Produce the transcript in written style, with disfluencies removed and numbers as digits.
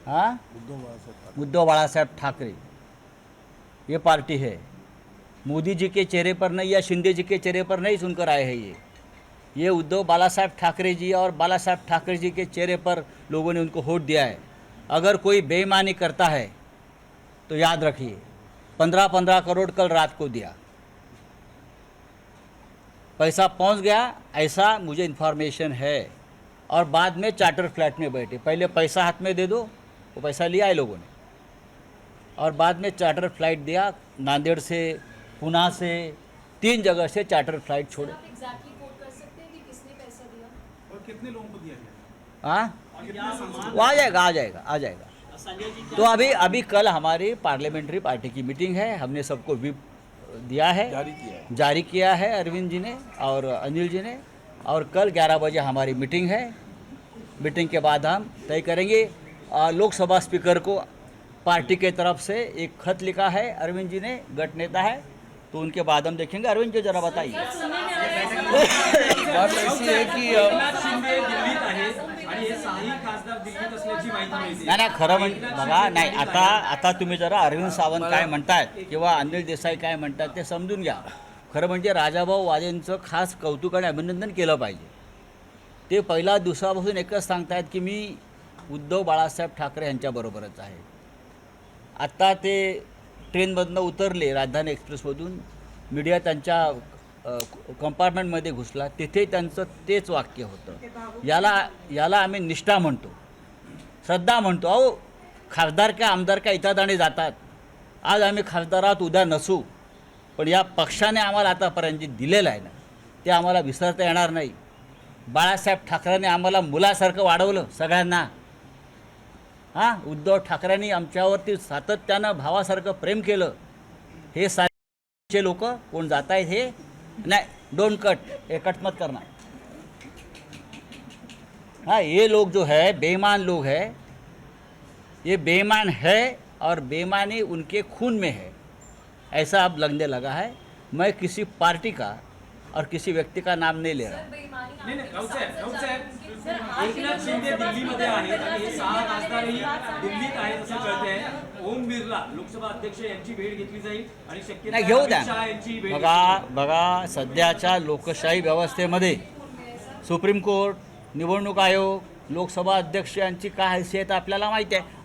हाँ, उद्धव बालासाहेब ठाकरे ये पार्टी है। मोदी जी के चेहरे पर नहीं या शिंदे जी के चेहरे पर नहीं सुनकर आए हैं ये उद्धव बालासाहेब ठाकरे जी और बालासाहेब ठाकरे जी के चेहरे पर लोगों ने उनको वोट दिया है। अगर कोई बेईमानी करता है तो याद रखिए 15-15 करोड़ कल रात को दिया, पैसा पहुंच गया ऐसा मुझे इन्फॉर्मेशन है। और बाद में चार्टर फ्लैट में बैठे, पहले पैसा हाथ में दे दो, वो पैसा लिया है लोगों ने, और बाद में चार्टर फ्लाइट दिया। नांदेड़ से, पुणे से, 3 जगह से चार्टर फ्लाइट छोड़े। आप एग्जैक्टली कोट कर सकते हैं कि किसने पैसा दिया और कितने लोगों को दिया गया? हाँ, वो आ जाएगा। तो अभी कल हमारी पार्लियामेंट्री पार्टी की मीटिंग है, हमने सबको व्हिप दिया है, जारी किया है अरविंद जी ने और अनिल जी ने। और कल 11 बजे हमारी मीटिंग है। मीटिंग के बाद हम तय करेंगे। लोकसभा स्पीकर को पार्टी के तरफ से एक खत लिखा है अरविंद जी ने, गट नेता है, तो उनके बाद हम देखेंगे। अरविंद जी जरा बताइए। बात ऐसी है की शिंदे दिल्लीत आहेत आणि हे सहाही खासदार दिल्लीत असल्याची माहिती मिळते। नाही खरं बघा, नाही आता तुम्ही जरा अरविंद सावंत काय म्हणतायत किंवा अनिल देसाई काय म्हणतात ते समजून घ्या। खरं म्हणजे राजाभाऊ वाजेंचं खास कौतुक आणि अभिनंदन केलं पाहिजे। ते पहिल्या दिवसापासून एकच सांगतायत की मी उद्धव बाळासाहेब ठाकरे यांच्याबरोबरच आहे। आत्ता ते ट्रेनमधनं उतरले राजधानी एक्सप्रेसमधून, मीडिया त्यांच्या कंपार्टमेंटमध्ये घुसला, तिथे त्यांचं तेच वाक्य होतं, याला आम्ही निष्ठा म्हणतो, श्रद्धा म्हणतो। अहो, खासदार काय आमदार काय येतात आणि जातात। आज आम्ही खासदारात उद्या नसू, पण या पक्षाने आम्हाला आतापर्यंत जे दिलेलं आहे ना ते आम्हाला विसरता येणार नाही। बाळासाहेब ठाकरेंनी आम्हाला मुलासारखं वाढवलं सगळ्यांना। हां, उद्धव ठाकरेंनी आमच्यावरती सातत्यानं भावासारखं प्रेम केलं। हे सारे लोक कोण जात आहेत हे नहीं, डोंट कट, ये कट मत करना। हाँ, ये लोग जो है बेईमान लोग हैं, ये बेईमान है और बेईमानी उनके खून में है, ऐसा अब लगने लगा है। मैं किसी पार्टी का और किसी व्यक्ति का नाम नहीं ले रहा। नाही राऊत साहेब एकनाथ शिंदे दिल्लीमध्ये आहेत आणि हे 6 खासदारही दिल्लीत आहेत असं कळतंय। ओम बिर्ला लोकसभा अध्यक्ष यांची भेट घेतली जाईल आणि शक्यता नाही, घेऊ द्या। अमित शहा यांची भेट बघा सध्याच्या लोकशाही व्यवस्थेमध्ये सुप्रीम कोर्ट, निवडणूक आयोग, लोकसभा अध्यक्ष यांची काय हैसियत आपल्याला माहिती आहे।